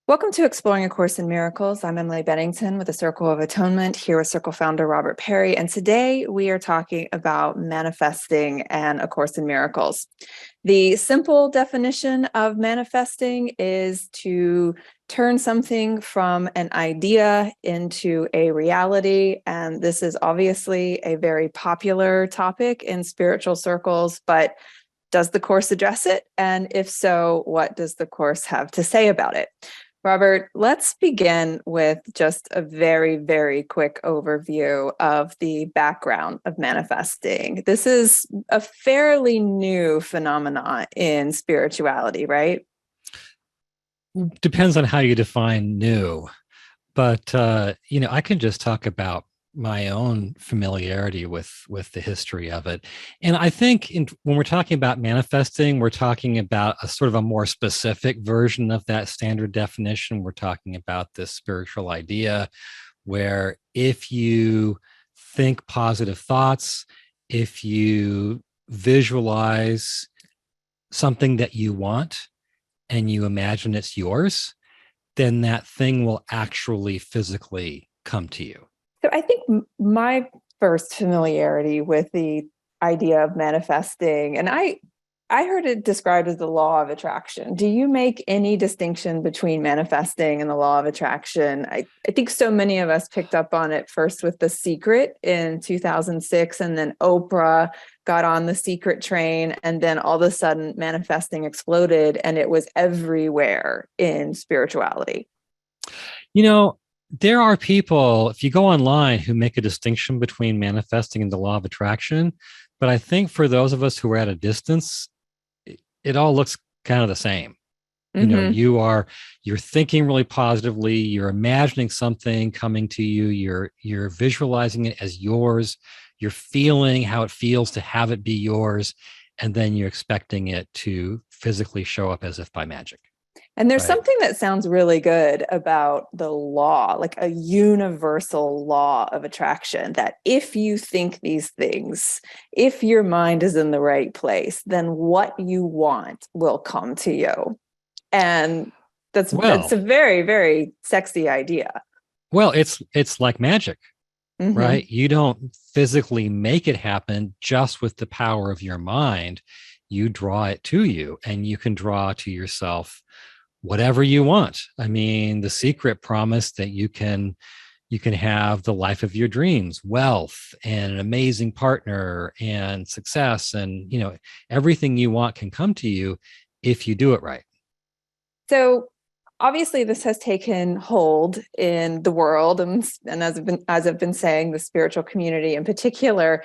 Welcome to Exploring A Course in Miracles. I'm Emily Bennington with the Circle of Atonement, here with Circle founder Robert Perry. And today we are talking about manifesting and A Course in Miracles. The simple definition of manifesting is to turn something from an idea into a reality. And this is obviously a very popular topic in spiritual circles, but does the Course address it? And if so, what does the Course have to say about it? Robert, let's begin with just a very, very quick overview of the background of manifesting. This is a fairly new phenomenon in spirituality, right? Depends on how you define new, but I can just talk about my own familiarity with the history of it. And I think when we're talking about manifesting, we're talking about a sort of a more specific version of that standard definition. We're talking about this spiritual idea where if you think positive thoughts, if you visualize something that you want and you imagine it's yours, then that thing will actually physically come to you. So I think my first familiarity with the idea of manifesting, and I heard it described as the law of attraction. Do you make any distinction between manifesting and the law of attraction? I think so many of us picked up on it first with The Secret in 2006, and then Oprah got on the Secret train, and then all of a sudden manifesting exploded, and it was everywhere in spirituality. There are people, if you go online, who make a distinction between manifesting and the law of attraction. But I think for those of us who are at a distance, it all looks kind of the same. Mm-hmm. You're thinking really positively, you're imagining something coming to you, you're visualizing it as yours, you're feeling how it feels to have it be yours, and then you're expecting it to physically show up as if by magic. And there's Right. something that sounds really good about the law, like a universal law of attraction, that if you think these things, if your mind is in the right place, then what you want will come to you. And that's a very, very sexy idea. Well, it's like magic, Mm-hmm. right? You don't physically make it happen just with the power of your mind. You draw it to you, and you can draw to yourself whatever you want. I mean, The Secret promised that you can have the life of your dreams, wealth, and an amazing partner, and success, and everything you want can come to you if you do it right. So obviously this has taken hold in the world, and as I've been saying, the spiritual community in particular.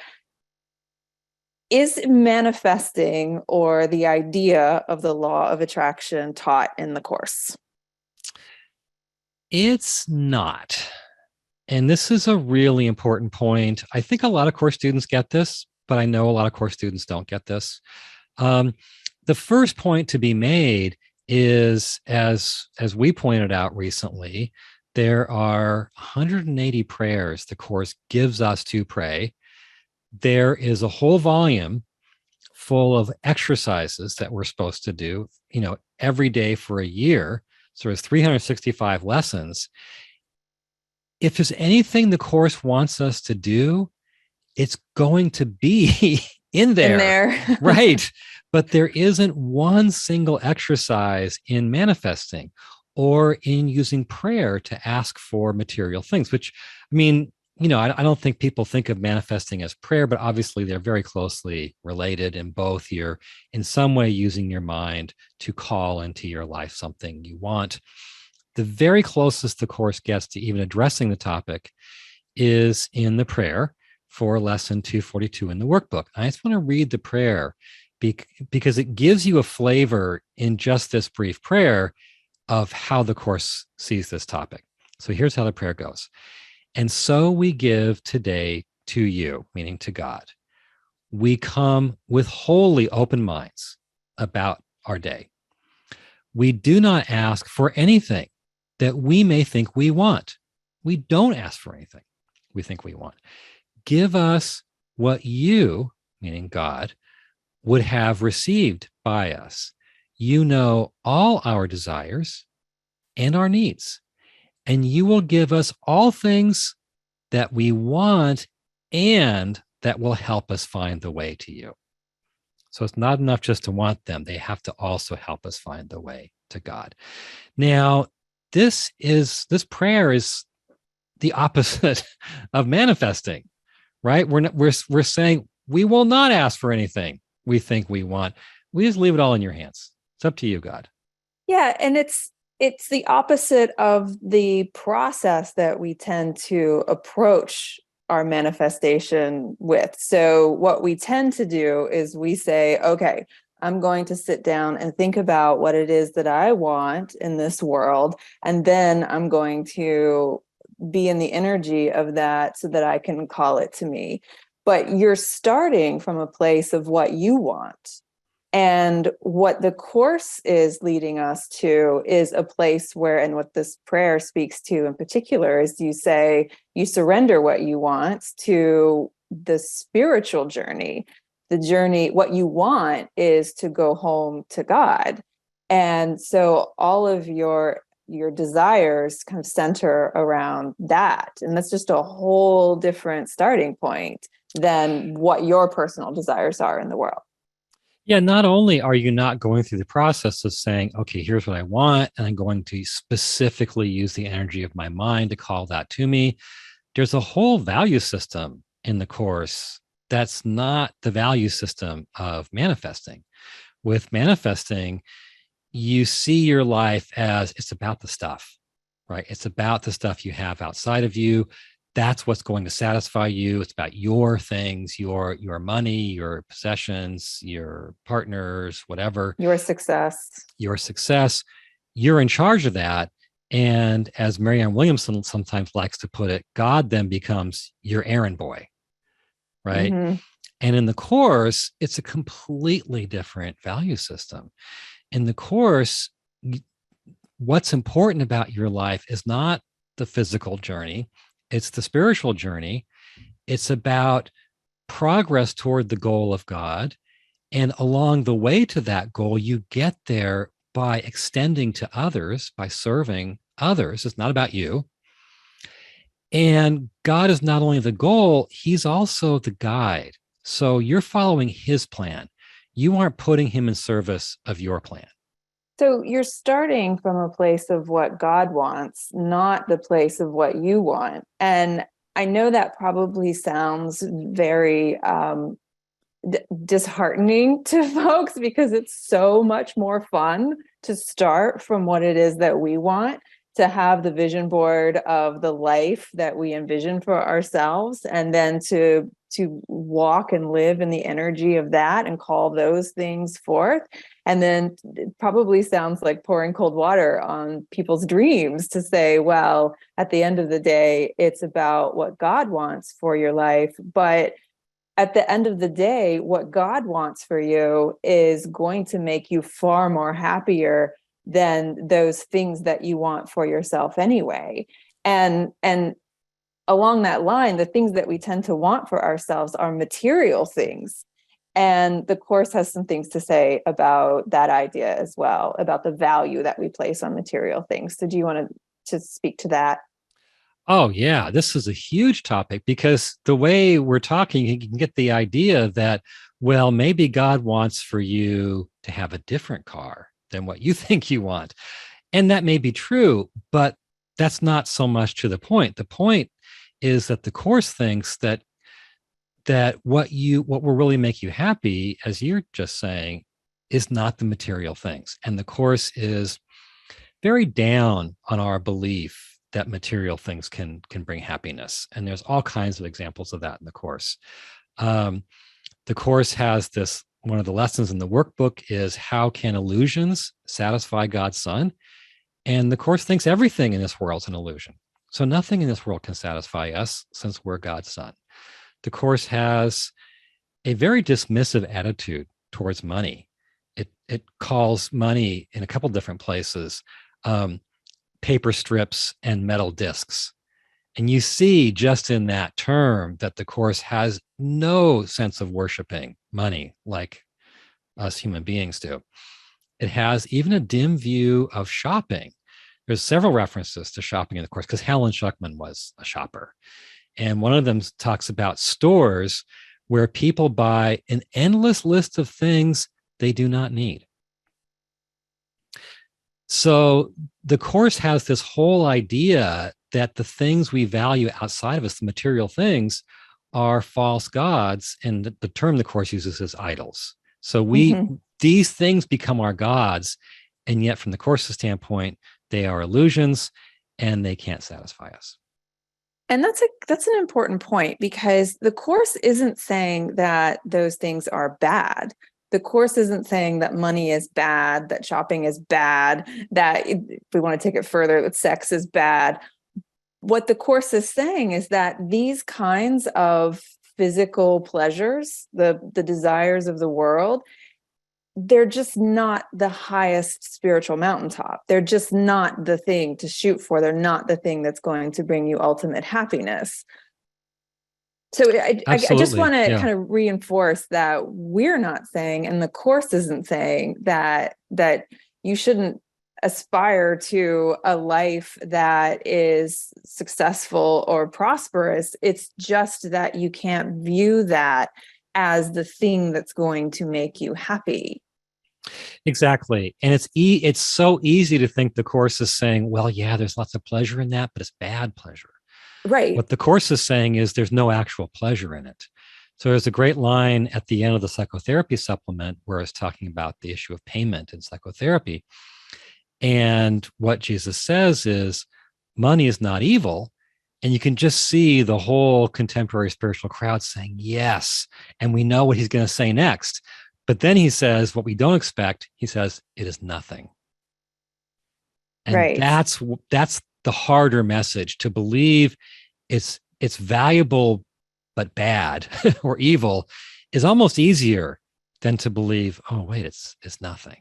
Is manifesting, or the idea of the law of attraction, taught in the Course? It's not. And this is a really important point. I think a lot of Course students get this, but I know a lot of Course students don't get this. The first point to be made is, as we pointed out recently, there are 180 prayers the Course gives us to pray. There is a whole volume full of exercises that we're supposed to do, every day for a year. So there's 365 lessons. If there's anything the Course wants us to do, it's going to be in there. Right. But there isn't one single exercise in manifesting or in using prayer to ask for material things, which, I mean, I don't think people think of manifesting as prayer, but obviously they're very closely related, in both you're in some way using your mind to call into your life something you want. The very closest the Course gets to even addressing the topic is in the prayer for lesson 242 in the workbook. I just want to read the prayer because it gives you a flavor in just this brief prayer of how the Course sees this topic. So here's how the prayer goes. And so we give today to you, meaning to God. We come with wholly open minds about our day. We do not ask for anything that we may think we want. We don't ask for anything we think we want. Give us what you, meaning God, would have received by us. You know all our desires and our needs. And you will give us all things that we want and that will help us find the way to you. So it's not enough just to want them. They have to also help us find the way to God. Now, this prayer is the opposite of manifesting, right? We're saying we will not ask for anything we think we want. We just leave it all in your hands. It's up to you, God. Yeah, and it's the opposite of the process that we tend to approach our manifestation with. So what we tend to do is we say, okay, I'm going to sit down and think about what it is that I want in this world, and then I'm going to be in the energy of that so that I can call it to me. But you're starting from a place of what you want. And what the Course is leading us to is a place where, and what this prayer speaks to in particular, is you say, you surrender what you want to the spiritual journey. The journey, what you want is to go home to God. And so all of your desires kind of center around that. And that's just a whole different starting point than what your personal desires are in the world. Yeah, not only are you not going through the process of saying, okay, here's what I want, and I'm going to specifically use the energy of my mind to call that to me, there's a whole value system in the Course that's not the value system of manifesting. With manifesting, you see your life as it's about the stuff, right? It's about the stuff you have outside of you. That's what's going to satisfy you. It's about your things, your money, your possessions, your partners, whatever. Your success. Your success. You're in charge of that. And as Marianne Williamson sometimes likes to put it, God then becomes your errand boy, right? Mm-hmm. And in the Course, it's a completely different value system. In the Course, what's important about your life is not the physical journey, it's the spiritual journey. It's about progress toward the goal of God. And along the way to that goal, you get there by extending to others, by serving others. It's not about you. And God is not only the goal, he's also the guide. So you're following his plan. You aren't putting him in service of your plan. So you're starting from a place of what God wants, not the place of what you want. And I know that probably sounds very disheartening to folks, because it's so much more fun to start from what it is that we want, to have the vision board of the life that we envision for ourselves, and then to walk and live in the energy of that and call those things forth. And then it probably sounds like pouring cold water on people's dreams to say, well, at the end of the day, it's about what God wants for your life. But at the end of the day, what God wants for you is going to make you far more happier than those things that you want for yourself anyway. And along that line, the things that we tend to want for ourselves are material things. And the Course has some things to say about that idea as well, about the value that we place on material things. So do you want to speak to that? Oh, yeah. This is a huge topic, because the way we're talking, you can get the idea that, well, maybe God wants for you to have a different car than what you think you want. And that may be true, but that's not so much to the point. The point is that the Course thinks that what will really make you happy, as you're just saying, is not the material things. And the Course is very down on our belief that material things can bring happiness. And there's all kinds of examples of that in the Course. The Course has this, one of the lessons in the workbook is, how can illusions satisfy God's Son? And the Course thinks everything in this world is an illusion. So nothing in this world can satisfy us, since we're God's Son. The Course has a very dismissive attitude towards money. It calls money, in a couple different places, paper strips and metal discs. And you see just in that term that the Course has no sense of worshiping money like us human beings do. It has even a dim view of shopping. there's several references to shopping in the Course because Helen Schuckman was a shopper. And one of them talks about stores where people buy an endless list of things they do not need. So the Course has this whole idea that the things we value outside of us, the material things, are false gods. And the term the Course uses is idols. So these things become our gods. And yet from the Course's standpoint, they are illusions and they can't satisfy us. And that's an important point, because the Course isn't saying that those things are bad. The Course isn't saying that money is bad, that shopping is bad, that if we want to take it further, that sex is bad. What the Course is saying is that these kinds of physical pleasures, the desires of the world, they're just not the highest spiritual mountaintop. They're just not the thing to shoot for. They're not the thing that's going to bring you ultimate happiness. So I just want to kind of reinforce that we're not saying, and the Course isn't saying that you shouldn't aspire to a life that is successful or prosperous. It's just that you can't view that as the thing that's going to make you happy. Exactly. And it's so easy to think the Course is saying, well, yeah, there's lots of pleasure in that, but it's bad pleasure. Right. What the Course is saying is there's no actual pleasure in it. So there's a great line at the end of the psychotherapy supplement where it's talking about the issue of payment in psychotherapy. And what Jesus says is money is not evil. And you can just see the whole contemporary spiritual crowd saying yes. And we know what he's going to say next. But then he says what we don't expect. He says it is nothing. And right. That's the harder message, to believe it's valuable but bad or evil is almost easier than to believe, oh wait, it's nothing.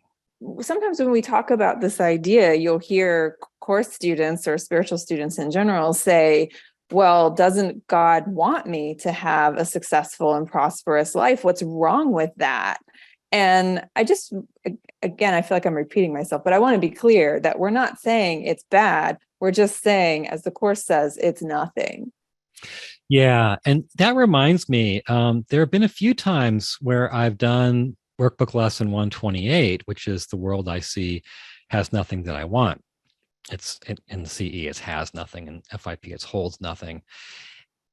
Sometimes when we talk about this idea, you'll hear Course students or spiritual students in general say, well, doesn't God want me to have a successful and prosperous life? What's wrong with that? And again, I feel like I'm repeating myself, but I want to be clear that we're not saying it's bad. We're just saying, as the Course says, it's nothing. Yeah. And that reminds me, there have been a few times where I've done workbook lesson 128, which is the world I see has nothing that I want. It's in the CE, it has nothing, and FIP, it holds nothing.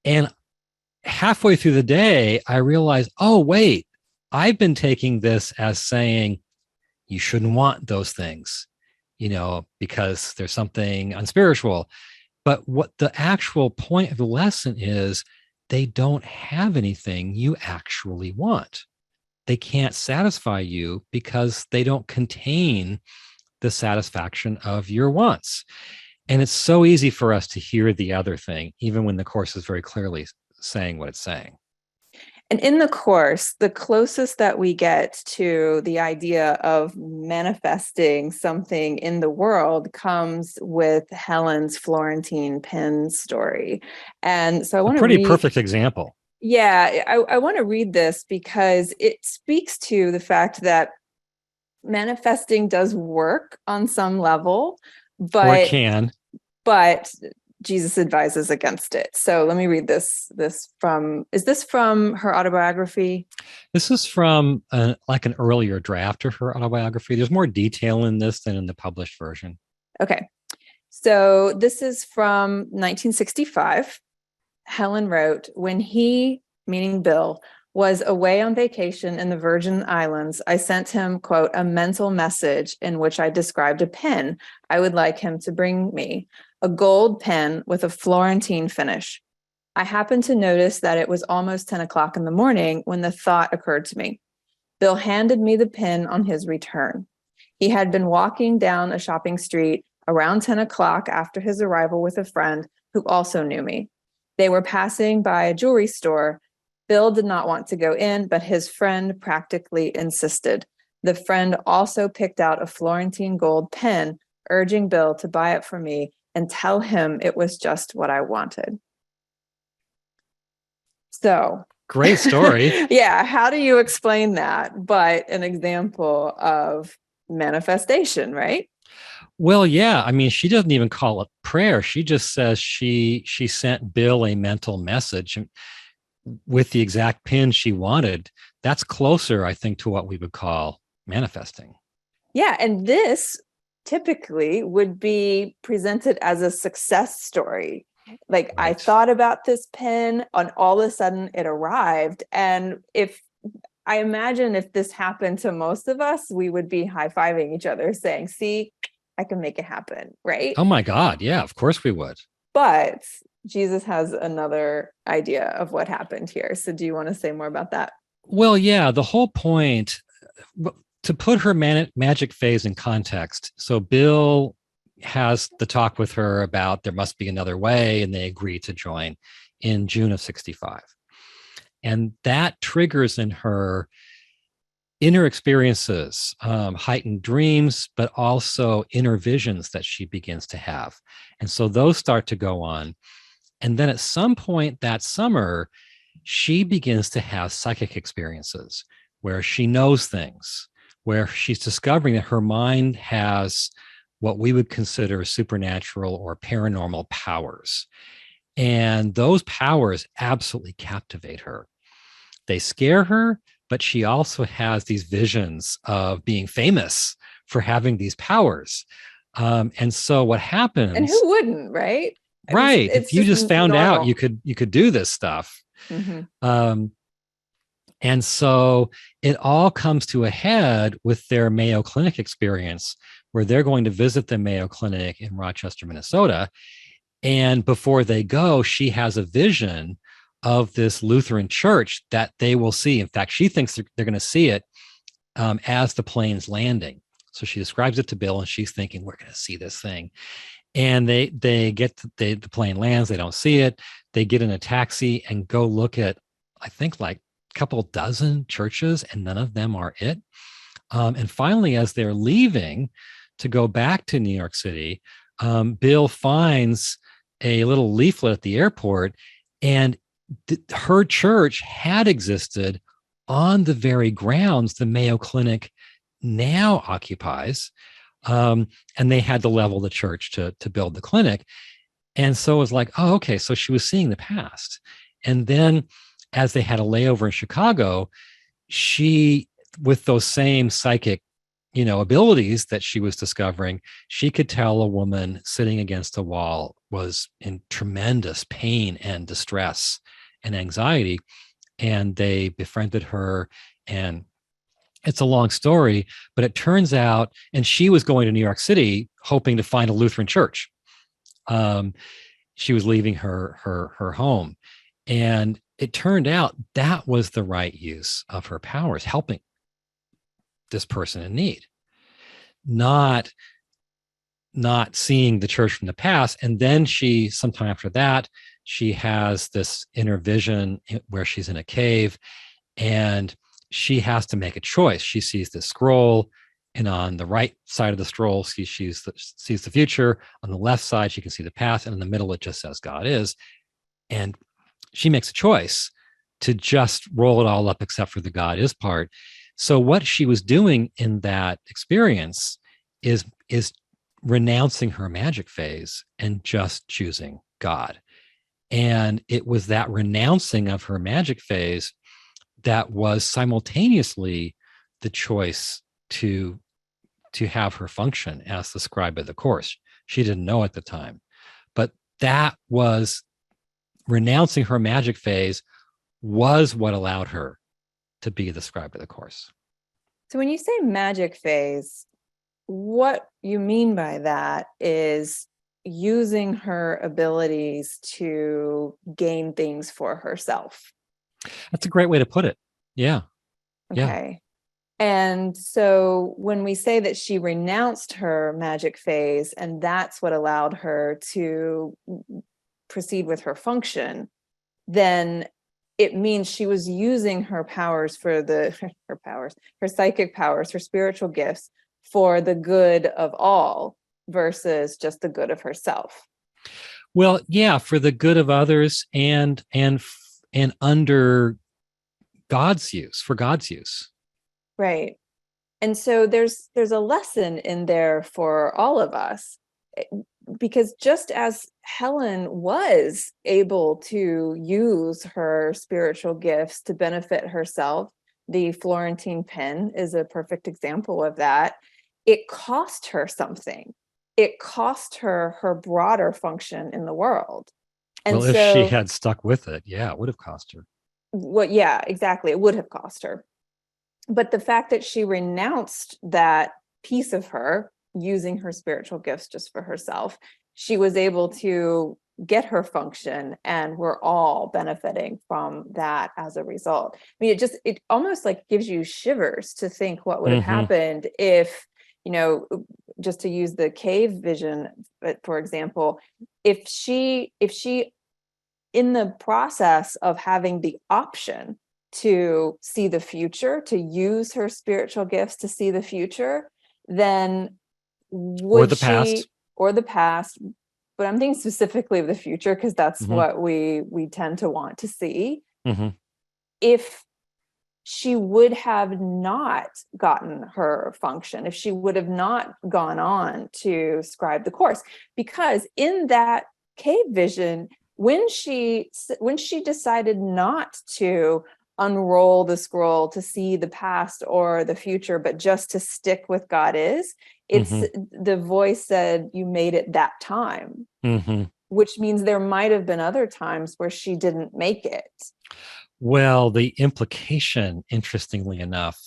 And halfway through the day, I realized, oh, wait, I've been taking this as saying you shouldn't want those things, because there's something unspiritual. But what the actual point of the lesson is, they don't have anything you actually want. They can't satisfy you because they don't contain the satisfaction of your wants. And it's so easy for us to hear the other thing, even when the Course is very clearly saying what it's saying. And in the Course, the closest that we get to the idea of manifesting something in the world comes with Helen's Florentine pen story. And so I want to read a pretty perfect example. Yeah, I want to read this because it speaks to the fact that manifesting does work on some level, or it can. But Jesus advises against it. So let me read this is this from her autobiography? This is from an earlier draft of her autobiography. There's more detail in this than in the published version. Okay. So this is from 1965. Helen wrote, when he, meaning Bill, was away on vacation in the Virgin Islands, I sent him, quote, a mental message in which I described a pen I would like him to bring me, a gold pen with a Florentine finish. I happened to notice that it was almost 10 o'clock in the morning when the thought occurred to me. Bill handed me the pen on his return. He had been walking down a shopping street around 10 o'clock after his arrival with a friend who also knew me. They were passing by a jewelry store. Bill did not want to go in, but his friend practically insisted. The friend also picked out a Florentine gold pen, urging Bill to buy it for me and tell him it was just what I wanted. So, great story. Yeah, how do you explain that? But an example of manifestation, right? Well, yeah. I mean, she doesn't even call it prayer. She just says she sent Bill a mental message with the exact pin she wanted. That's closer, I think, to what we would call manifesting. Yeah, and this typically would be presented as a success story. Like, I Right. thought about this pen, and all of a sudden it arrived. And if I imagine if this happened to most of us, we would be high-fiving each other saying, see, I can make it happen, right? Oh my God. Yeah, of course we would. But Jesus has another idea of what happened here. So do you want to say more about that? Well, yeah, the whole point to put her magic phase in context. So Bill has the talk with her about there must be another way, and they agree to join in June of 65. And that triggers in her inner experiences, heightened dreams, but also inner visions that she begins to have. And so those start to go on. And then at some point that summer, she begins to have psychic experiences where she knows things, where she's discovering that her mind has what we would consider supernatural or paranormal powers. And those powers absolutely captivate her. They scare her, but she also has these visions of being famous for having these powers. And so what And happens, who wouldn't, right? I mean, right? If it's you just just found out normal. you could do this stuff. Mm-hmm. Um, and so it all comes to a head with their Mayo Clinic experience, where they're going to visit the Mayo Clinic in Rochester, Minnesota. And before they go, she has a vision of this Lutheran church that they will see. In fact, she thinks they're going to see it as the plane's landing. So she describes it to Bill, and she's thinking, we're going to see this thing. And they get the plane lands, they don't see it. They get in a taxi and go look at, I think, like a couple dozen churches, and none of them are it. And finally, as they're leaving to go back to New York City, Bill finds a little leaflet at the airport, and her church had existed on the very grounds the Mayo Clinic now occupies. And they had to level the church to build the clinic. And so it was like, oh, okay. So she was seeing the past. And then as they had a layover in Chicago, she, with those same psychic, abilities that she was discovering, she could tell a woman sitting against a wall was in tremendous pain and distress and anxiety. And they befriended her. And it's a long story, but it turns out, and she was going to New York City hoping to find a Lutheran church. She was leaving her home, and it turned out that was the right use of her powers, helping this person in need, not seeing the church from the past. And then she, sometime after that, she has this inner vision where she's in a cave, and she has to make a choice. She sees this scroll, and on the right side of the scroll, she sees the future. On the left side, she can see the past, and in the middle, it just says God is. And she makes a choice to just roll it all up except for the God is part. So what she was doing in that experience is renouncing her magic phase and just choosing God. And it was that renouncing of her magic phase that was simultaneously the choice to have her function as the scribe of the course. She didn't know at the time, but that was renouncing her magic phase was what allowed her to be the scribe of the course. So when you say magic phase, what you mean by that is using her abilities to gain things for herself. That's a great way to put it. Yeah. Okay. Yeah. And so when we say that she renounced her magic phase, and that's what allowed her to proceed with her function, then it means she was using her powers for her psychic powers, her spiritual gifts for the good of all versus just the good of herself. Well, yeah, for the good of others and under God's use, for God's use. Right. And so there's a lesson in there for all of us, because just as Helen was able to use her spiritual gifts to benefit herself, the Florentine pen is a perfect example of that. It cost her something. It cost her her broader function in the world. And Well, if she so, had stuck with it, yeah, it would have cost her. yeah, exactly. It would have cost her. But the fact that she renounced that piece of her, using her spiritual gifts just for herself, she was able to get her function, and we're all benefiting from that as a result. I mean, it almost like gives you shivers to think what would have happened if, just to use the cave vision, for example, if she in the process of having the option to see the future, to use her spiritual gifts to see the future, then Or would the she, past. or the past, but I'm thinking specifically of the future because that's Hmm. what we tend to want to see. Hmm. If she would have not gotten her function, if she would have not gone on to scribe the course, because in that cave vision, when she decided not to unroll the scroll to see the past or the future, but just to stick with God is, it's Hmm. the voice said, you made it that time, Hmm. which means there might have been other times where she didn't make it. Well, the implication, interestingly enough,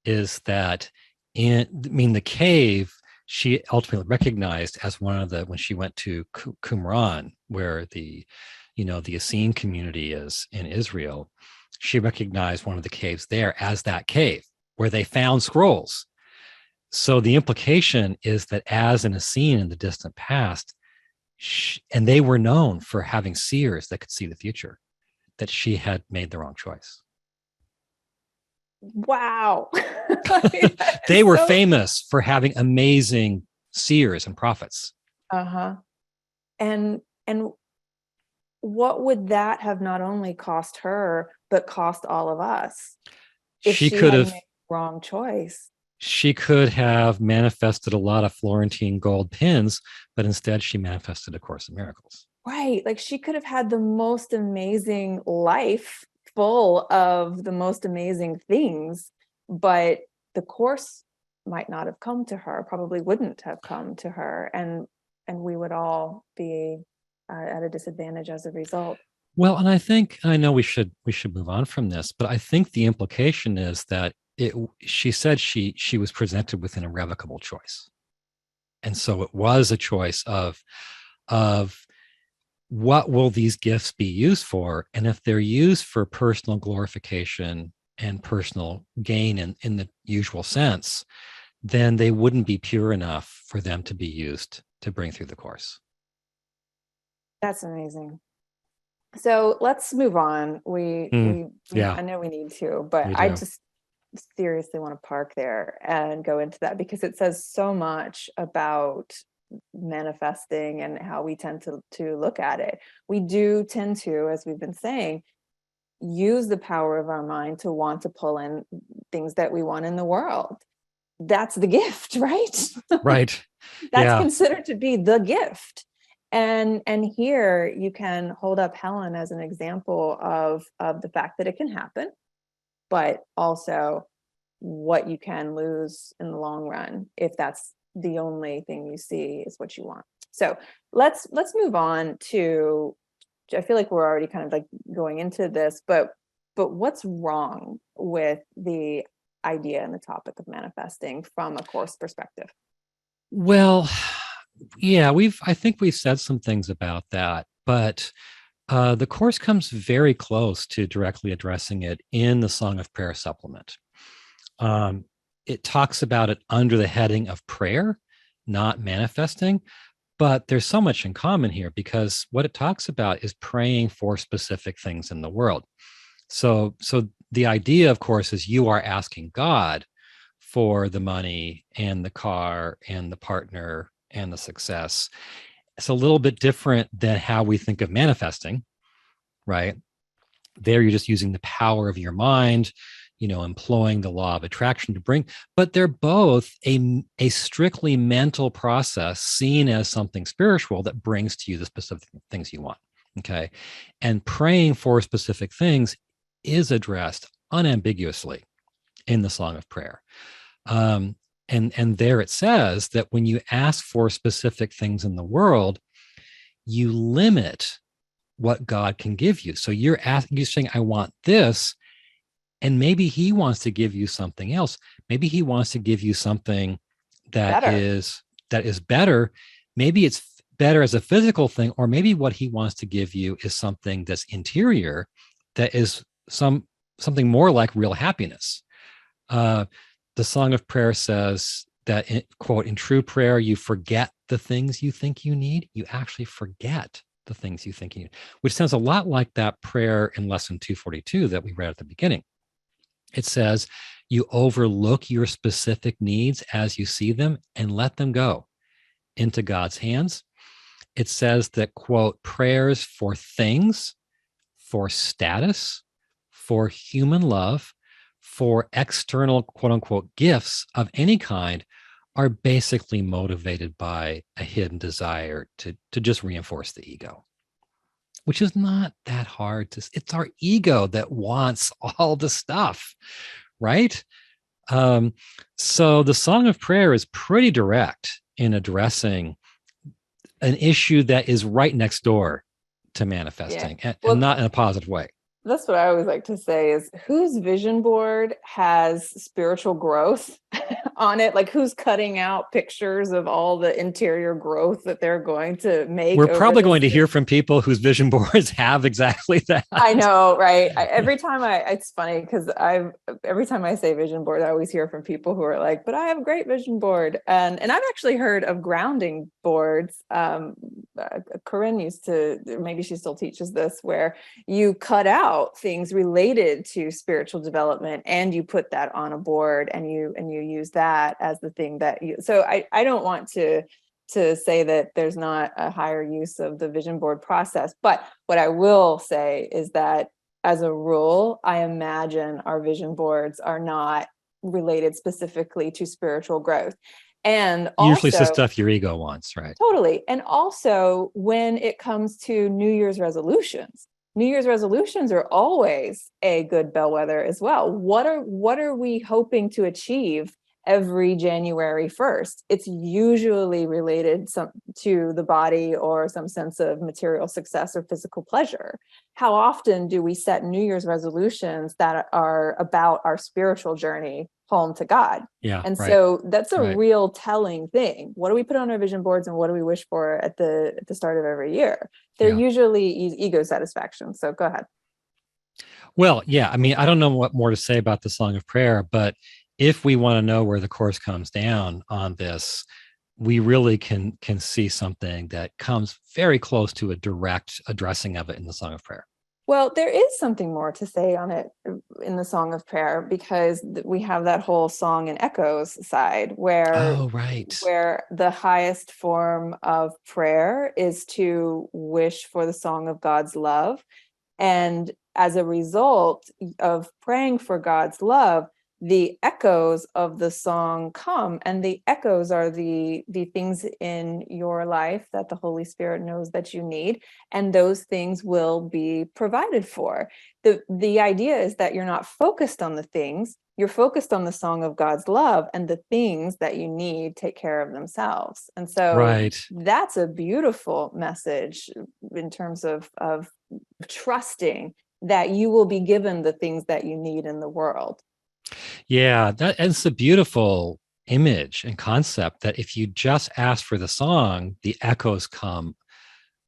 is that the cave, she ultimately recognized as one of the, when she went to Qumran, where the Essene community is in Israel, she recognized one of the caves there as that cave where they found scrolls. So the implication is that as an Essene in the distant past, and they were known for having seers that could see the future, that she had made the wrong choice. Wow. They were So, famous for having amazing seers and prophets. uh-huh. And what would that have not only cost her, but cost all of us if She she could had have made the wrong choice? she could have manifested a lot of Florentine gold pins, but instead she manifested A Course in Miracles. Right. Like she could have had the most amazing life full of the most amazing things, but the course might not have come to her, probably wouldn't have come to her. And we would all be at a disadvantage as a result. Well, and I know we should move on from this, but I think the implication is that she said she was presented with an irrevocable choice. And so it was a choice of what will these gifts be used for? And if they're used for personal glorification and personal gain in the usual sense, then they wouldn't be pure enough for them to be used to bring through the course. That's amazing. So let's move on. Yeah, I know we need to, but we I do. just seriously want to park there and go into that because it says so much about manifesting and how we tend to look at it. We do tend to, as we've been saying, use the power of our mind to want to pull in things that we want in the world. That's the gift, right? Right. That's Yeah. considered to be the gift. And here you can hold up Helen as an example of the fact that it can happen, but also what you can lose in the long run if that's the only thing you see is what you want. So let's move on to, I feel like we're already kind of like going into this, but what's wrong with the idea and the topic of manifesting from a course perspective? Well, yeah, I think we've said some things about that, but the course comes very close to directly addressing it in the Song of Prayer supplement. Um, it talks about it under the heading of prayer, not manifesting, but there's so much in common here because what it talks about is praying for specific things in the world. So the idea, of course, is you are asking God for the money and the car and the partner and the success. It's a little bit different than how we think of manifesting, right? There, you're just using the power of your mind. employing the law of attraction to bring, but they're both a strictly mental process seen as something spiritual that brings to you the specific things you want. Okay. And praying for specific things is addressed unambiguously in the Song of Prayer. And there it says that when you ask for specific things in the world, you limit what God can give you. So you're saying, I want this. And maybe he wants to give you something else. Maybe he wants to give you something that is better. Maybe it's better as a physical thing, or maybe what he wants to give you is something that's interior, that is something more like real happiness. The Song of Prayer says that, quote, in true prayer, you forget the things you think you need. You actually forget the things you think you need, which sounds a lot like that prayer in lesson 242 that we read at the beginning. It says, you overlook your specific needs as you see them and let them go into God's hands. It says that, quote, prayers for things, for status, for human love, for external, quote unquote, gifts of any kind are basically motivated by a hidden desire to just reinforce the ego, which is not that hard it's our ego that wants all the stuff, right? So the Song of Prayer is pretty direct in addressing an issue that is right next door to manifesting, and not in a positive way. That's what I always like to say is, whose vision board has spiritual growth on it? Like, who's cutting out pictures of all the interior growth that they're going to make? We're probably going to hear from people whose vision boards have exactly that. I know, right? It's funny because every time I say vision board, I always hear from people who are like, but I have a great vision board. And I've actually heard of grounding boards. Corinne used to, maybe she still teaches this, where you cut out things related to spiritual development and you put that on a board and you use that as the thing that you, so I don't want to say that there's not a higher use of the vision board process. But what I will say is that as a rule, I imagine our vision boards are not related specifically to spiritual growth. And also, usually it's the stuff your ego wants, right? Totally. And also when it comes to New Year's resolutions are always a good bellwether as well. What are we hoping to achieve every January 1st? It's usually related to the body or some sense of material success or physical pleasure. How often do we set New Year's resolutions that are about our spiritual journey home to God? Yeah. And right. So that's a right. real telling thing. What do we put on our vision boards and what do we wish for at the start of every year? They're usually ego satisfaction. So go ahead. Well, yeah. I mean, I don't know what more to say about the Song of Prayer, but if we want to know where the Course comes down on this, we really can see something that comes very close to a direct addressing of it in the Song of Prayer. Well, there is something more to say on it in the Song of Prayer, because we have that whole song and echoes side where the highest form of prayer is to wish for the song of God's love. And as a result of praying for God's love, the echoes of the song come, and the echoes are the things in your life that the Holy Spirit knows that you need, and those things will be provided for. The idea is that you're not focused on the things, you're focused on the song of God's love, and the things that you need take care of themselves. And so that's a beautiful message in terms of trusting that you will be given the things that you need in the world. Yeah, it's a beautiful image and concept that if you just ask for the song, the echoes come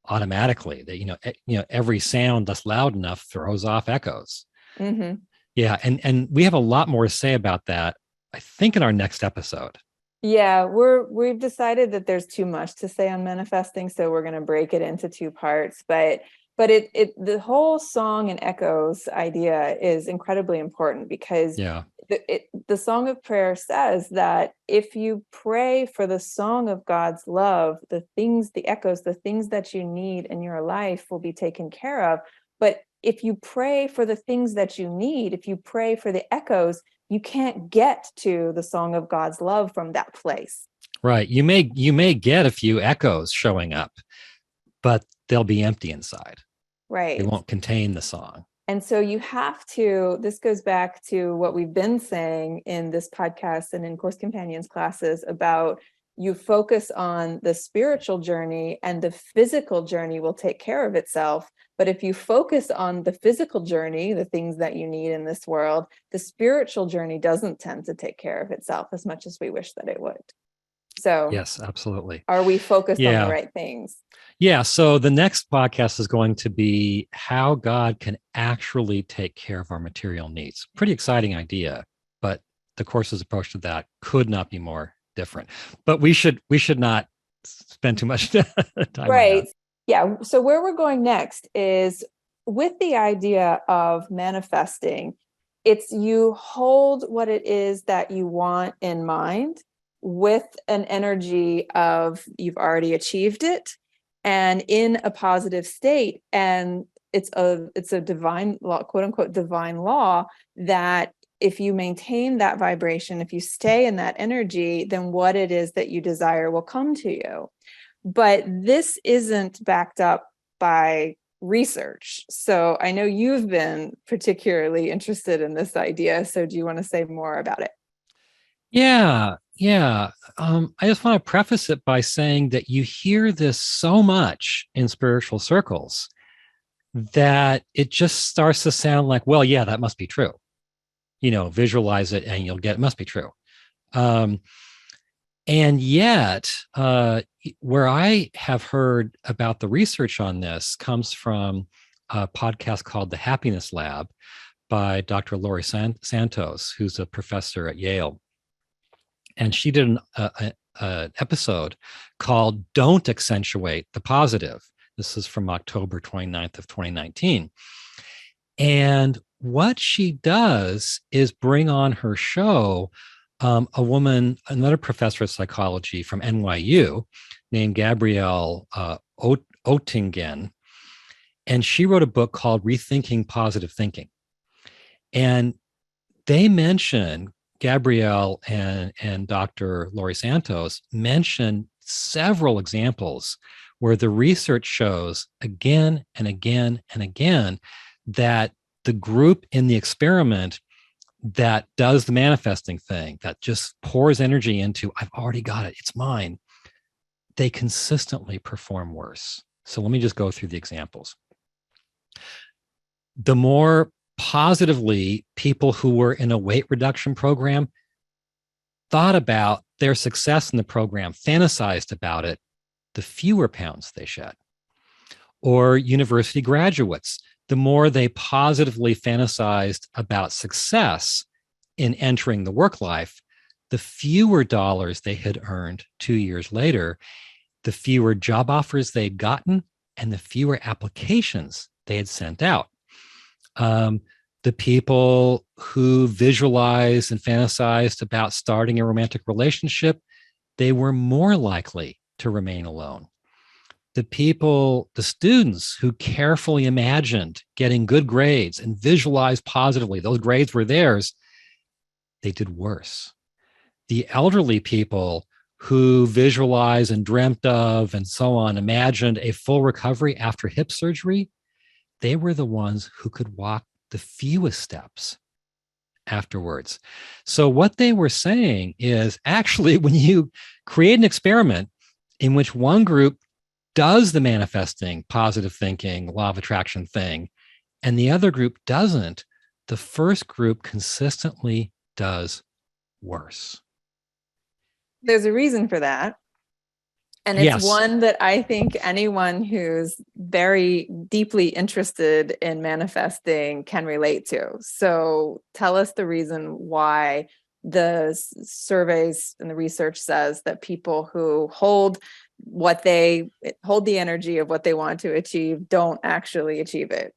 automatically. That every sound that's loud enough throws off echoes. Mm-hmm. Yeah, and we have a lot more to say about that, I think, in our next episode. Yeah, we've decided that there's too much to say on manifesting, so we're going to break it into two parts. But the whole song and echoes idea is incredibly important, because the Song of Prayer says that if you pray for the song of God's love, the echoes, the things that you need in your life will be taken care of. But if you pray for the things that you need, if you pray for the echoes, you can't get to the song of God's love from that place. Right. You may get a few echoes showing up, but they'll be empty inside. Right. They won't contain the song. And so you have to, this goes back to what we've been saying in this podcast and in Course Companions classes about you focus on the spiritual journey and the physical journey will take care of itself. But if you focus on the physical journey, the things that you need in this world, the spiritual journey doesn't tend to take care of itself as much as we wish that it would. So yes, absolutely. Are we focused on the right things? Yeah. So the next podcast is going to be how God can actually take care of our material needs. Pretty exciting idea, but the course's approach to that could not be more different. But we should not spend too much time right. on that. Yeah. So where we're going next is with the idea of manifesting. It's you hold what it is that you want in mind with an energy of you've already achieved it and in a positive state. And it's a divine law, quote unquote, divine law, that if you maintain that vibration, if you stay in that energy, then what it is that you desire will come to you. But this isn't backed up by research. So I know you've been particularly interested in this idea. So do you want to say more about it? Yeah. I just want to preface it by saying that you hear this so much in spiritual circles that it just starts to sound like, well, yeah, that must be true. Visualize it and you'll get, it must be true. And yet, where I have heard about the research on this comes from a podcast called The Happiness Lab by Dr. Laurie Santos, who's a professor at Yale. And she did an episode called Don't Accentuate the Positive. This is from October 29th of 2019. And what she does is bring on her show a woman, another professor of psychology from NYU named Gabrielle Oettingen. And she wrote a book called Rethinking Positive Thinking. And they mention, Gabrielle and Dr. Laurie Santos mention several examples where the research shows again and again and again that the group in the experiment that does the manifesting thing, that just pours energy into, I've already got it, it's mine, they consistently perform worse. So let me just go through the examples. The more positively people who were in a weight reduction program thought about their success in the program, fantasized about it, the fewer pounds they shed. Or university graduates, the more they positively fantasized about success in entering the work life, the fewer dollars they had earned 2 years later, the fewer job offers they'd gotten, and the fewer applications they had sent out. The people who visualized and fantasized about starting a romantic relationship, they were more likely to remain alone. The students who carefully imagined getting good grades and visualized positively, those grades were theirs, they did worse. The elderly people who visualized and dreamt of and so on, imagined a full recovery after hip surgery, they were the ones who could walk the fewest steps afterwards. So what they were saying is actually when you create an experiment in which one group does the manifesting, positive thinking, law of attraction thing, and the other group doesn't, the first group consistently does worse. There's a reason for that. And it's one that I think anyone who's very deeply interested in manifesting can relate to. So tell us the reason why the surveys and the research says that people who hold the energy of what they want to achieve don't actually achieve it.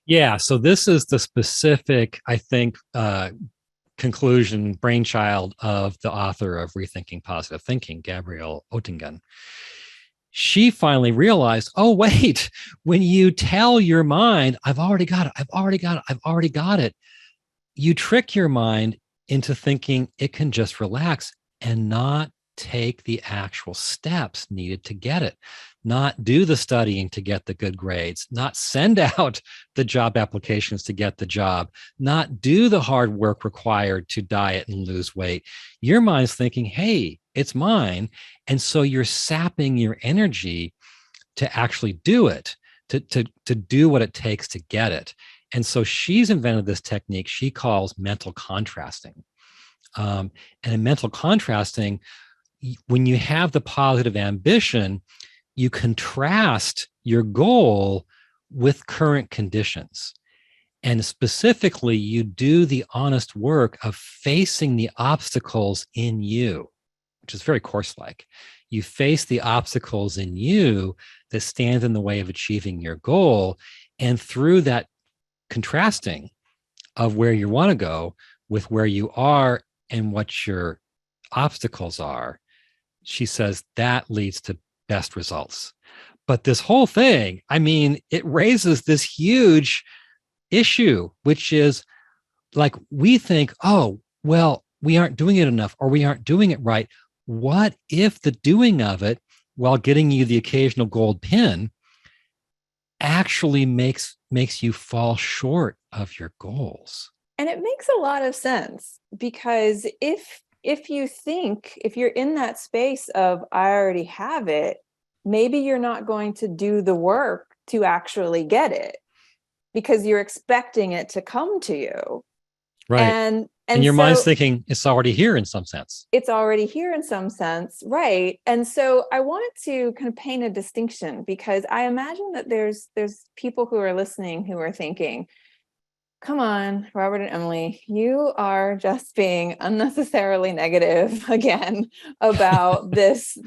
Yeah. So this is the specific, I think, conclusion, brainchild of the author of Rethinking Positive Thinking, Gabrielle Oettingen. she finally realized, oh, wait, when you tell your mind, I've already got it, I've already got it, I've already got it, you trick your mind into thinking it can just relax and not take the actual steps needed to get it, not do the studying to get the good grades, not send out the job applications to get the job, not do the hard work required to diet and lose weight. Your mind's thinking, hey, it's mine. And so you're sapping your energy to actually do it, to do what it takes to get it. And so she's invented this technique she calls mental contrasting. And in mental contrasting, when you have the positive ambition, you contrast your goal with current conditions. And specifically, you do the honest work of facing the obstacles in you, which is very course-like. You face the obstacles in you that stand in the way of achieving your goal. And through that contrasting of where you want to go with where you are and what your obstacles are, she says that leads to best results. But this whole thing, I mean, it raises this huge issue, which is like we think, oh, well, we aren't doing it enough or we aren't doing it right. What if the doing of it while getting you the occasional gold pin actually makes you fall short of your goals? And it makes a lot of sense, because if you think, if you're in that space of I already have it, maybe you're not going to do the work to actually get it because you're expecting it to come to you. Right. And your so mind's thinking it's already here in some sense. It's already here in some sense, right? And so I wanted to kind of paint a distinction, because I imagine that there's people who are listening who are thinking, come on, Robert and Emily, you are just being unnecessarily negative again about this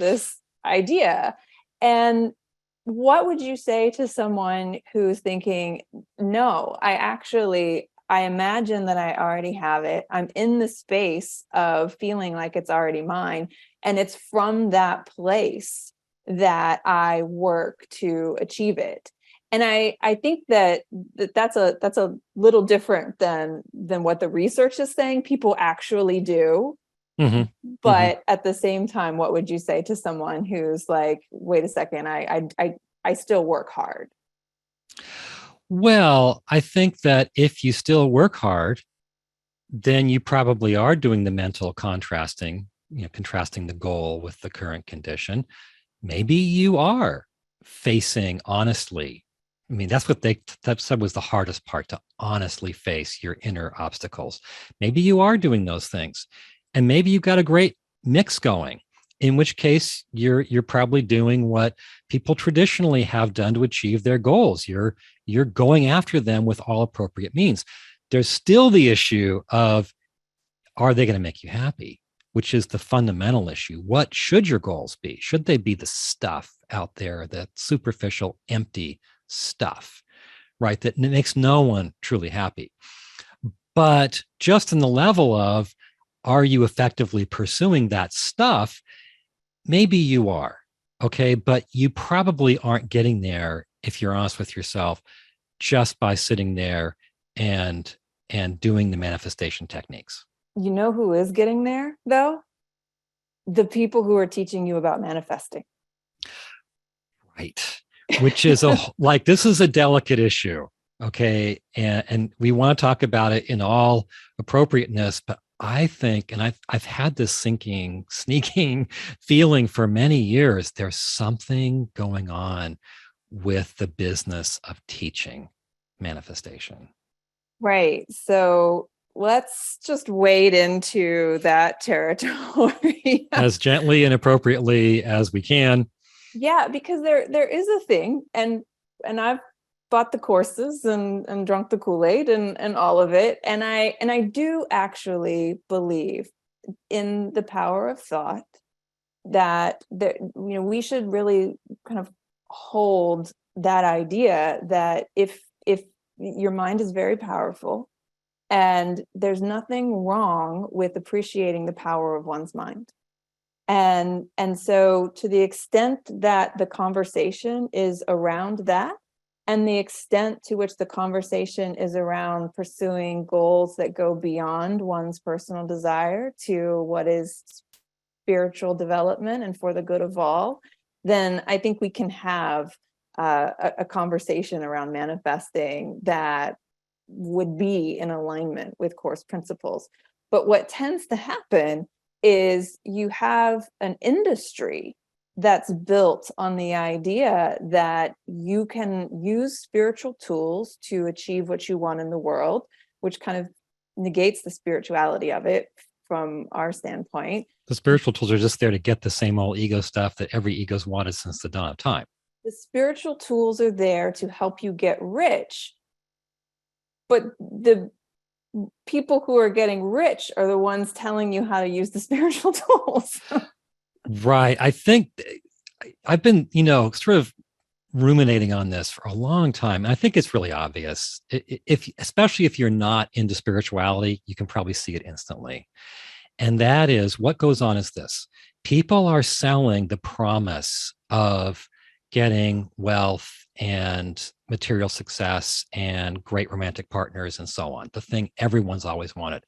idea. And what would you say to someone who's thinking, no, I imagine that I already have it. I'm in the space of feeling like it's already mine. And it's from that place that I work to achieve it. And I think that's a little different than what the research is saying people actually do. Mm-hmm. But at the same time, what would you say to someone who's like, wait a second, I still work hard? Well, I think that if you still work hard, then you probably are doing the mental contrasting, contrasting the goal with the current condition. Maybe you are facing honestly. I mean, that's what that said was the hardest part, to honestly face your inner obstacles. Maybe you are doing those things. And maybe you've got a great mix going, in which case you're probably doing what people traditionally have done to achieve their goals. You're going after them with all appropriate means. There's still the issue of, are they going to make you happy? Which is the fundamental issue. What should your goals be? Should they be the stuff out there, the superficial, empty stuff, right? That makes no one truly happy. But just in the level of, are you effectively pursuing that stuff? Maybe you are, okay? But you probably aren't getting there, if you're honest with yourself, just by sitting there and doing the manifestation techniques. You know who is getting there, though? The people who are teaching you about manifesting. Right. Which is this is a delicate issue. Okay. And we want to talk about it in all appropriateness, but I think, and I've had this sneaking feeling for many years, there's something going on with the business of teaching manifestation. Right. So let's just wade into that territory. As gently and appropriately as we can. Yeah, because there is a thing, and I've bought the courses and drunk the Kool-Aid and all of it. And I do actually believe in the power of thought, that we should really kind of hold that idea that if your mind is very powerful, and there's nothing wrong with appreciating the power of one's mind. And so to the extent that the conversation is around that, and the extent to which the conversation is around pursuing goals that go beyond one's personal desire to what is spiritual development and for the good of all, then I think we can have a conversation around manifesting that would be in alignment with course principles. But what tends to happen is you have an industry that's built on the idea that you can use spiritual tools to achieve what you want in the world, which kind of negates the spirituality of it from our standpoint. The spiritual tools are just there to get the same old ego stuff that every ego's wanted since the dawn of time. The spiritual tools are there to help you get rich, but the people who are getting rich are the ones telling you how to use the spiritual tools. Right. I think I've been, sort of ruminating on this for a long time. And I think it's really obvious. Especially if you're not into spirituality, you can probably see it instantly. And that is, what goes on is this: people are selling the promise of getting wealth and material success and great romantic partners and so on, the thing everyone's always wanted.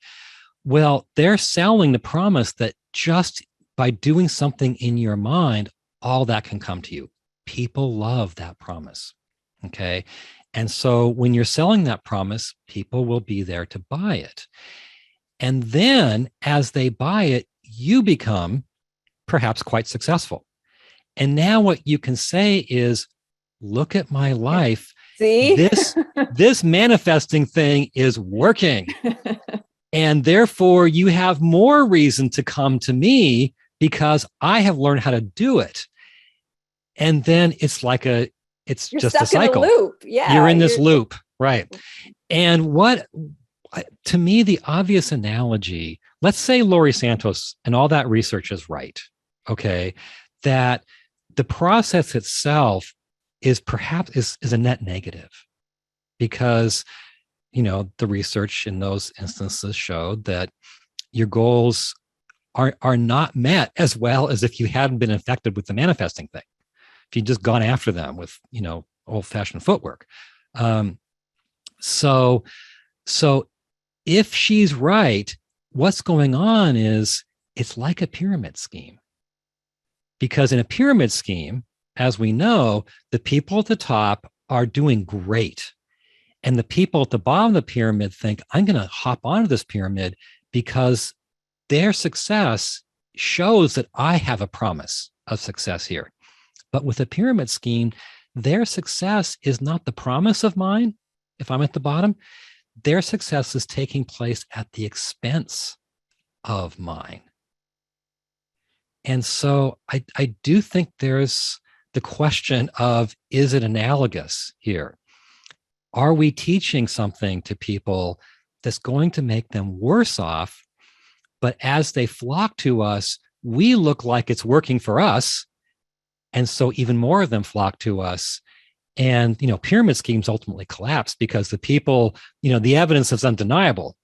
Well, they're selling the promise that just by doing something in your mind, all that can come to you. People love that promise. Okay. And so when you're selling that promise, people will be there to buy it. And then as they buy it, you become perhaps quite successful. And now what you can say is, look at my life. See? This manifesting thing is working. And therefore you have more reason to come to me because I have learned how to do it. And then it's like you're just a cycle. In a loop. Yeah. You're in this loop. Right. And to me, the obvious analogy, let's say Laurie Santos and all that research is right. Okay. That the process itself is perhaps is a net negative because, the research in those instances showed that your goals are not met as well as if you hadn't been infected with the manifesting thing. If you'd just gone after them with, old-fashioned footwork. So if she's right, what's going on is it's like a pyramid scheme. Because in a pyramid scheme, as we know, the people at the top are doing great. And the people at the bottom of the pyramid think, I'm going to hop onto this pyramid because their success shows that I have a promise of success here. But with a pyramid scheme, their success is not the promise of mine. If I'm at the bottom, their success is taking place at the expense of mine. And so I do think there's the question of, is it analogous here? Are we teaching something to people that's going to make them worse off? But as they flock to us, we look like it's working for us. And so even more of them flock to us. And, pyramid schemes ultimately collapse because the people, the evidence is undeniable.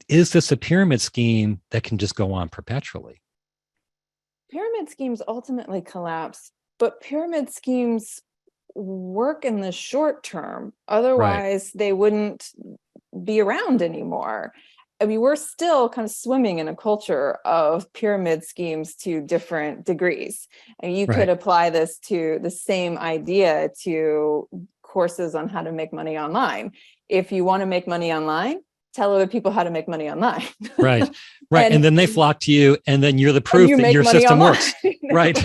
Is this a pyramid scheme that can just go on perpetually? Pyramid schemes ultimately collapse, but pyramid schemes work in the short term. Otherwise, They wouldn't be around anymore. I mean, we're still kind of swimming in a culture of pyramid schemes to different degrees. And you could apply this to the same idea to courses on how to make money online. If you want to make money online, tell other people how to make money online. Right. And then they flock to you, and then you're the proof that your system works. Right.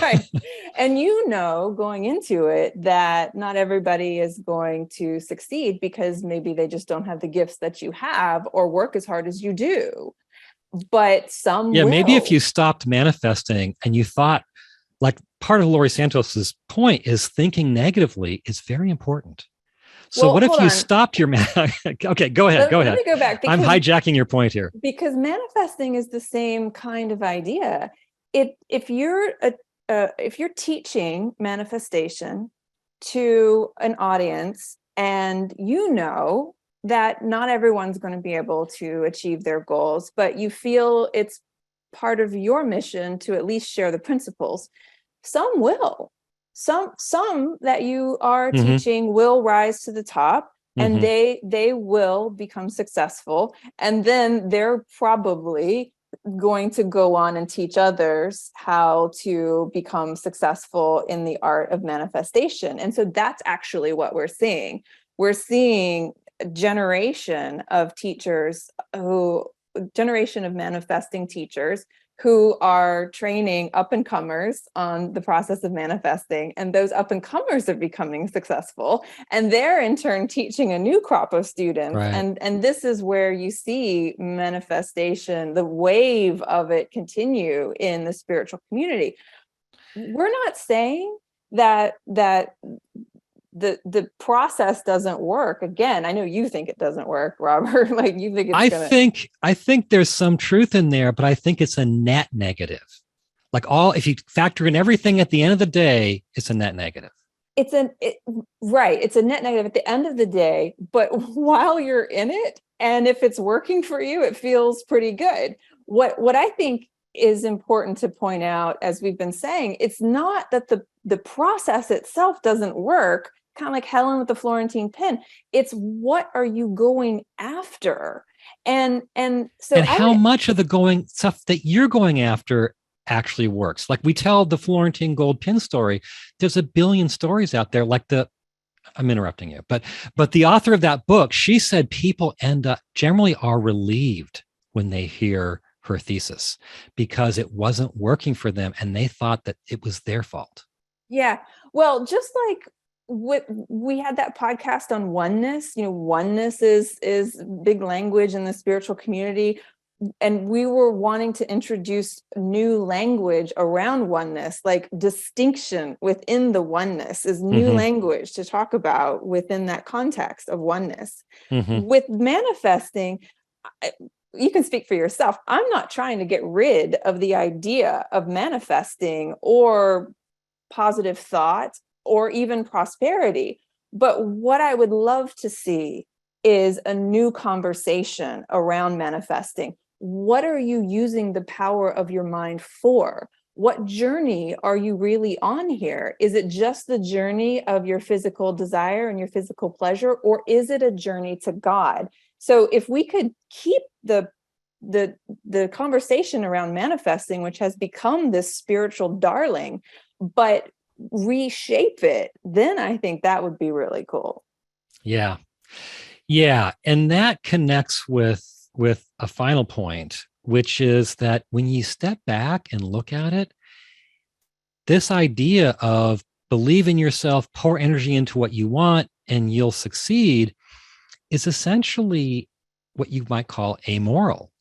And going into it that not everybody is going to succeed because maybe they just don't have the gifts that you have or work as hard as you do. But some will. Maybe if you stopped manifesting and you thought, like part of Laurie Santos's point is thinking negatively is very important. So what if you stopped your Okay, go ahead. Let me go back. I'm hijacking your point here. Because manifesting is the same kind of idea. If you're teaching manifestation to an audience and that not everyone's going to be able to achieve their goals, but you feel it's part of your mission to at least share the principles. Some will. Some that you are teaching will rise to the top, and they will become successful, and then they're probably going to go on and teach others how to become successful in the art of manifestation. And so that's actually what we're seeing. We're seeing a generation of manifesting teachers who are training up-and-comers on the process of manifesting, and those up-and-comers are becoming successful, and they're in turn teaching a new crop of students. Right. And this is where you see manifestation, the wave of it, continue in the spiritual community. We're not saying that the process doesn't work. Again, I know you think it doesn't work, Robert. Like, you think it's I think there's some truth in there, but I think it's a net negative. Like, if you factor in everything at the end of the day, it's a net negative. Right. It's a net negative at the end of the day, but while you're in it, and if it's working for you, it feels pretty good. What I think is important to point out, as we've been saying, it's not that the process itself doesn't work, kind of like Helen with the Florentine pen. It's what are you going after? And how much of the stuff that you're going after actually works. Like, we tell the Florentine gold pin story. There's a billion stories out there. Like I'm interrupting you, but the author of that book, she said people generally are relieved when they hear her thesis, because it wasn't working for them and they thought that it was their fault. Yeah. Well, just like we had that podcast on oneness, oneness is big language in the spiritual community. And we were wanting to introduce new language around oneness, like distinction within the oneness is new language to talk about within that context of oneness. With manifesting, you can speak for yourself. I'm not trying to get rid of the idea of manifesting or positive thought or even prosperity. But what I would love to see is a new conversation around manifesting. What are you using the power of your mind for? What journey are you really on here? Is it just the journey of your physical desire and your physical pleasure, or is it a journey to God? So if we could keep the conversation around manifesting, which has become this spiritual darling, but reshape it, then I think that would be really cool. Yeah. And that connects with a final point, which is that when you step back and look at it, this idea of believe in yourself, pour energy into what you want, and you'll succeed is essentially what you might call amoral.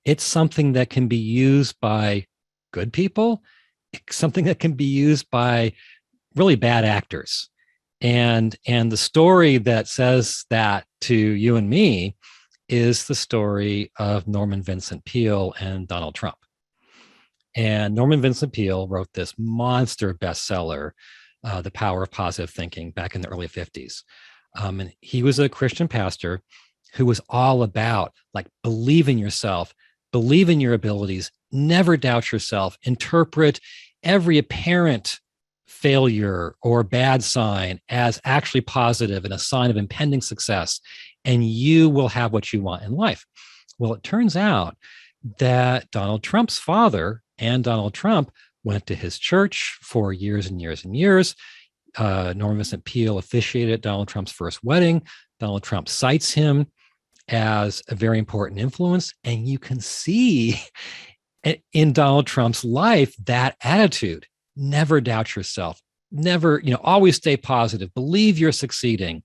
It's something that can be used by good people, something that can be used by really bad actors. And the story that says that to you and me is the story of Norman Vincent Peale and Donald Trump. And Norman Vincent Peale wrote this monster bestseller, The Power of Positive Thinking, back in the early 50s. And he was a Christian pastor who was all about, like, believe in yourself, believe in your abilities, never doubt yourself, interpret every apparent failure or bad sign as actually positive and a sign of impending success, and you will have what you want in life. Well, it turns out that Donald Trump's father and Donald Trump went to his church for years and years and years. Norman Vincent Peale officiated Donald Trump's first wedding. Donald Trump cites him as a very important influence, and you can see in Donald Trump's life that attitude. Never doubt yourself. Never, always stay positive. Believe you're succeeding.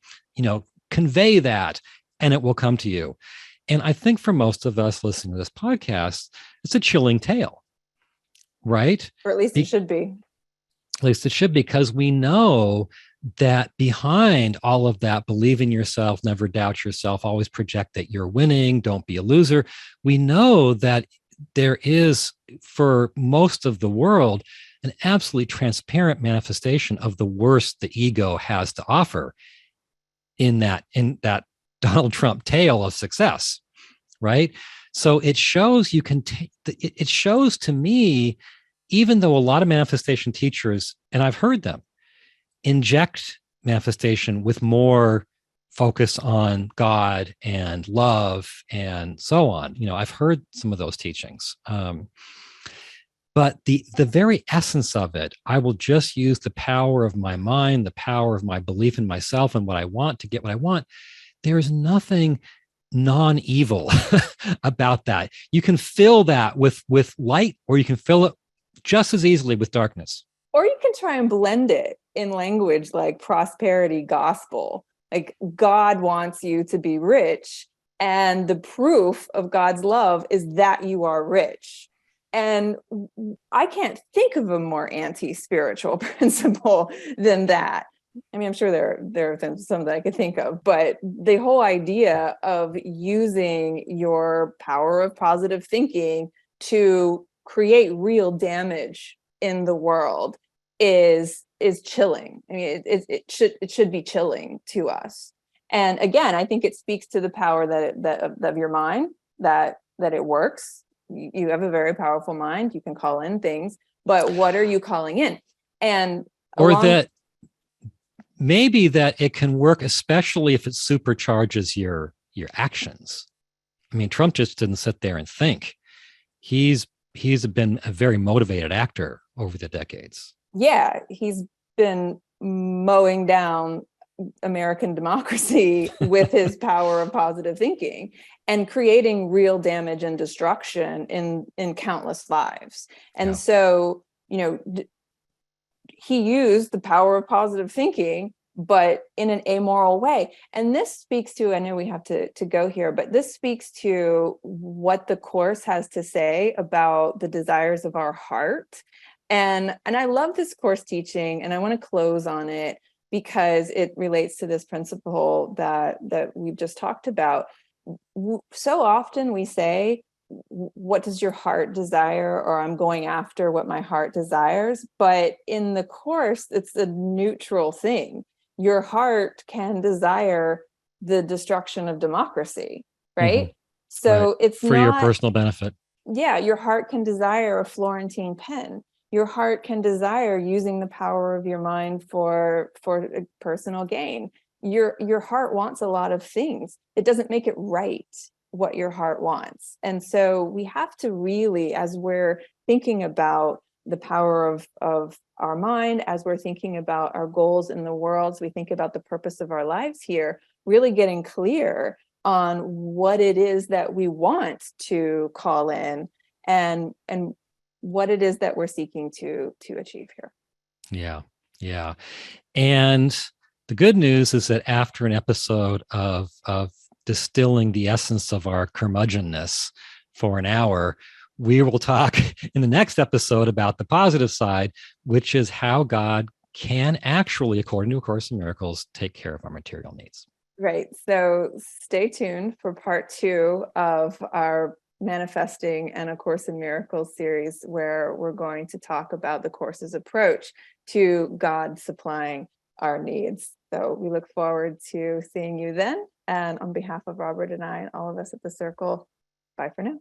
Convey that, and it will come to you. And I think for most of us listening to this podcast, it's a chilling tale, right? Or at least it should be. At least it should, because we know that behind all of that, believe in yourself, never doubt yourself, always project that you're winning, don't be a loser. We know that there is, for most of the world, an absolutely transparent manifestation of the worst the ego has to offer in that Donald Trump tale of success, right? So it shows you can take, it shows to me, even though a lot of manifestation teachers, and I've heard them, inject manifestation with more focus on God and love and so on. I've heard some of those teachings. But the very essence of it, I will just use the power of my mind, the power of my belief in myself and what I want to get what I want. There's nothing non-evil about that. You can fill that with light, or you can fill it just as easily with darkness. Or you can try and blend it in language like prosperity gospel. Like God wants you to be rich, and the proof of God's love is that you are rich. And I can't think of a more anti-spiritual principle than that. I mean, I'm sure there are some that I could think of, but the whole idea of using your power of positive thinking to create real damage in the world is chilling. I mean, it should be chilling to us. And again, I think it speaks to the power that of your mind, that it works. You have a very powerful mind. You can call in things, but what are you calling in? And that maybe that it can work, especially if it supercharges your actions. I mean, Trump just didn't sit there and think. He's been a very motivated actor over the decades. Yeah, he's been mowing down American democracy with his power of positive thinking and creating real damage and destruction in countless lives. And so, he used the power of positive thinking, but in an amoral way. And this speaks to, I know we have to go here, but this speaks to what the Course has to say about the desires of our heart. And I love this Course teaching, and I want to close on it because it relates to this principle that we've just talked about. So often we say, what does your heart desire? Or I'm going after what my heart desires. But in the Course, it's a neutral thing. Your heart can desire the destruction of democracy, right? Mm-hmm. So right. it's for your personal benefit. Yeah, your heart can desire a Florentine pen. Your heart can desire using the power of your mind for personal gain. Your heart wants a lot of things. It doesn't make it right what your heart wants. And so we have to really, as we're thinking about the power of our mind, as we're thinking about our goals in the world, as we think about the purpose of our lives here, really getting clear on what it is that we want to call in and what it is that we're seeking to achieve here. Yeah. And the good news is that after an episode of distilling the essence of our curmudgeonness for an hour, we will talk in the next episode about the positive side, which is how God can actually, according to A Course in Miracles, take care of our material needs. Right. So stay tuned for part 2 of our Manifesting and A Course in Miracles series, where we're going to talk about the Course's approach to God supplying our needs. So we look forward to seeing you then. And on behalf of Robert and I and all of us at the Circle, bye for now.